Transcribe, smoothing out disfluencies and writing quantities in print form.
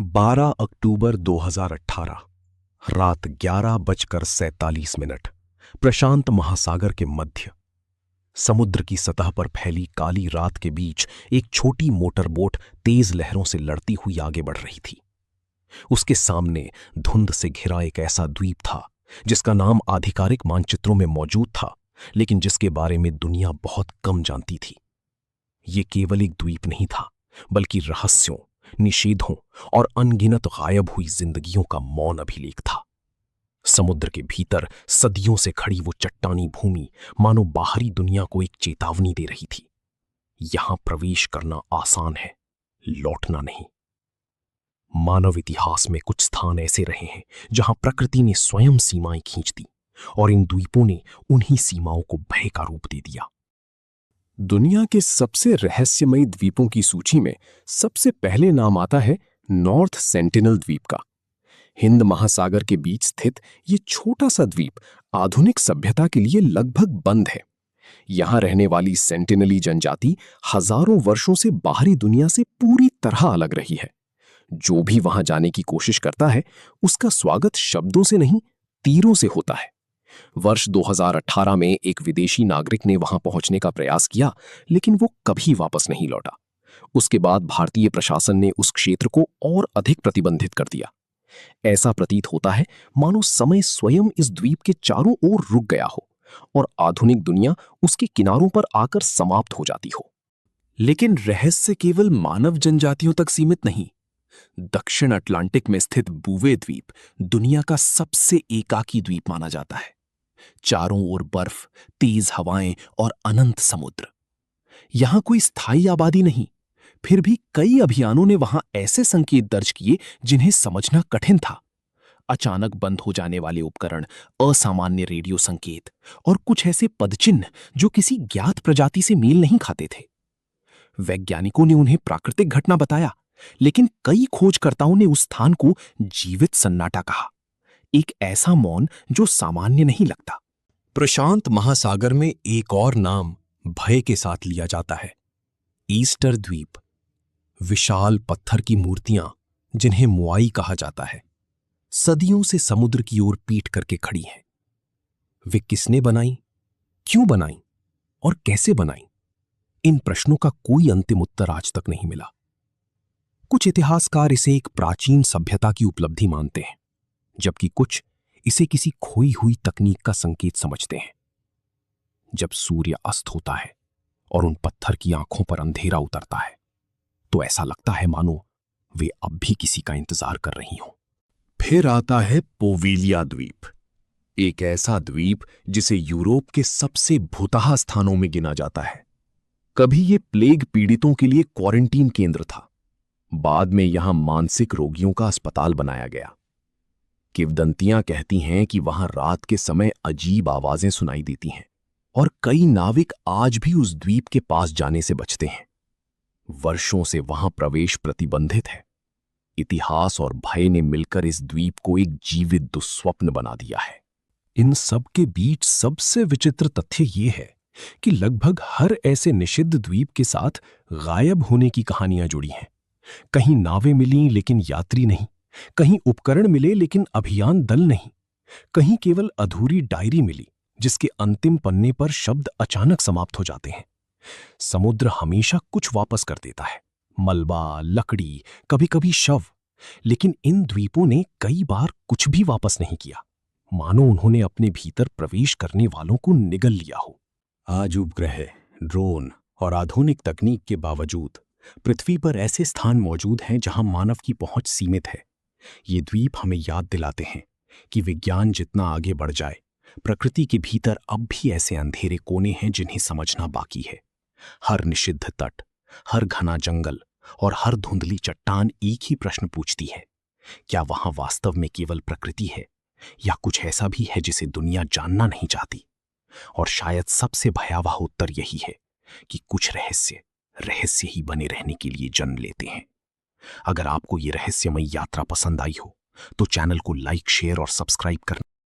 12 अक्टूबर 2018 रात 11:47 प्रशांत महासागर के मध्य समुद्र की सतह पर फैली काली रात के बीच एक छोटी मोटर बोट तेज लहरों से लड़ती हुई आगे बढ़ रही थी। उसके सामने धुंध से घिरा एक ऐसा द्वीप था जिसका नाम आधिकारिक मानचित्रों में मौजूद था, लेकिन जिसके बारे में दुनिया बहुत कम जानती थी। ये केवल एक द्वीप नहीं था, बल्कि रहस्यों, निषेधों और अनगिनत गायब हुई जिंदगियों का मौन अभिलेख था। समुद्र के भीतर सदियों से खड़ी वो चट्टानी भूमि मानो बाहरी दुनिया को एक चेतावनी दे रही थी। यहां प्रवेश करना आसान है, लौटना नहीं। मानव इतिहास में कुछ स्थान ऐसे रहे हैं जहां प्रकृति ने स्वयं सीमाएं खींच दी और इन द्वीपों ने उन्हीं सीमाओं को भय का रूप दे दिया। दुनिया के सबसे रहस्यमयी द्वीपों की सूची में सबसे पहले नाम आता है नॉर्थ सेंटिनल द्वीप का। हिंद महासागर के बीच स्थित ये छोटा सा द्वीप आधुनिक सभ्यता के लिए लगभग बंद है। यहां रहने वाली सेंटिनली जनजाति हजारों वर्षों से बाहरी दुनिया से पूरी तरह अलग रही है। जो भी वहां जाने की कोशिश करता है, उसका स्वागत शब्दों से नहीं, तीरों से होता है। वर्ष 2018 में एक विदेशी नागरिक ने वहां पहुंचने का प्रयास किया, लेकिन वो कभी वापस नहीं लौटा। उसके बाद भारतीय प्रशासन ने उस क्षेत्र को और अधिक प्रतिबंधित कर दिया। ऐसा प्रतीत होता है मानो समय स्वयं इस द्वीप के चारों ओर रुक गया हो और आधुनिक दुनिया उसके किनारों पर आकर समाप्त हो जाती हो। लेकिन रहस्य केवल मानव जनजातियों तक सीमित नहीं। दक्षिण अटलांटिक में स्थित बूवे द्वीप दुनिया का सबसे एकाकी द्वीप माना जाता है। चारों ओर बर्फ, तेज हवाएं और अनंत समुद्र। यहां कोई स्थायी आबादी नहीं, फिर भी कई अभियानों ने वहां ऐसे संकेत दर्ज किए जिन्हें समझना कठिन था। अचानक बंद हो जाने वाले उपकरण, असामान्य रेडियो संकेत और कुछ ऐसे पदचिन्ह जो किसी ज्ञात प्रजाति से मेल नहीं खाते थे। वैज्ञानिकों ने उन्हें प्राकृतिक घटना बताया, लेकिन कई खोजकर्ताओं ने उस स्थान को जीवित सन्नाटा कहा, एक ऐसा मौन जो सामान्य नहीं लगता। प्रशांत महासागर में एक और नाम भय के साथ लिया जाता है, ईस्टर द्वीप। विशाल पत्थर की मूर्तियां जिन्हें मुआई कहा जाता है, सदियों से समुद्र की ओर पीठ करके खड़ी हैं। वे किसने बनाई, क्यों बनाई और कैसे बनाई? इन प्रश्नों का कोई अंतिम उत्तर आज तक नहीं मिला। कुछ इतिहासकार इसे एक प्राचीन सभ्यता की उपलब्धि मानते हैं, जबकि कुछ इसे किसी खोई हुई तकनीक का संकेत समझते हैं। जब सूर्य अस्त होता है और उन पत्थर की आंखों पर अंधेरा उतरता है, तो ऐसा लगता है मानो वे अब भी किसी का इंतजार कर रही हों। फिर आता है पोविलिया द्वीप, एक ऐसा द्वीप जिसे यूरोप के सबसे भूतहा स्थानों में गिना जाता है। कभी ये प्लेग पीड़ितों के लिए क्वारंटीन केंद्र था, बाद में यहां मानसिक रोगियों का अस्पताल बनाया गया। किंवदंतियां कहती हैं कि वहां रात के समय अजीब आवाजें सुनाई देती हैं और कई नाविक आज भी उस द्वीप के पास जाने से बचते हैं। वर्षों से वहां प्रवेश प्रतिबंधित है। इतिहास और भय ने मिलकर इस द्वीप को एक जीवित दुस्वप्न बना दिया है। इन सब के बीच सबसे विचित्र तथ्य यह है कि लगभग हर ऐसे निषिद्ध द्वीप के साथ गायब होने की कहानियां जुड़ी हैं। कहीं नावें मिलीं लेकिन यात्री नहीं, कहीं उपकरण मिले लेकिन अभियान दल नहीं, कहीं केवल अधूरी डायरी मिली जिसके अंतिम पन्ने पर शब्द अचानक समाप्त हो जाते हैं। समुद्र हमेशा कुछ वापस कर देता है, मलबा, लकड़ी, कभी-कभी शव, लेकिन इन द्वीपों ने कई बार कुछ भी वापस नहीं किया, मानो उन्होंने अपने भीतर प्रवेश करने वालों को निगल लिया हो। आज उपग्रह, ड्रोन और आधुनिक तकनीक के बावजूद पृथ्वी पर ऐसे स्थान मौजूद हैं जहां मानव की पहुंच सीमित है। ये द्वीप हमें याद दिलाते हैं कि विज्ञान जितना आगे बढ़ जाए, प्रकृति के भीतर अब भी ऐसे अंधेरे कोने हैं जिन्हें समझना बाकी है। हर निषिद्ध तट, हर घना जंगल और हर धुंधली चट्टान एक ही प्रश्न पूछती है, क्या वहां वास्तव में केवल प्रकृति है या कुछ ऐसा भी है जिसे दुनिया जानना नहीं चाहती? और शायद सबसे भयावह उत्तर यही है कि कुछ रहस्य रहस्य ही बने रहने के लिए जन्म लेते हैं। अगर आपको ये रहस्यमयी यात्रा पसंद आई हो तो चैनल को लाइक, शेयर और सब्सक्राइब करना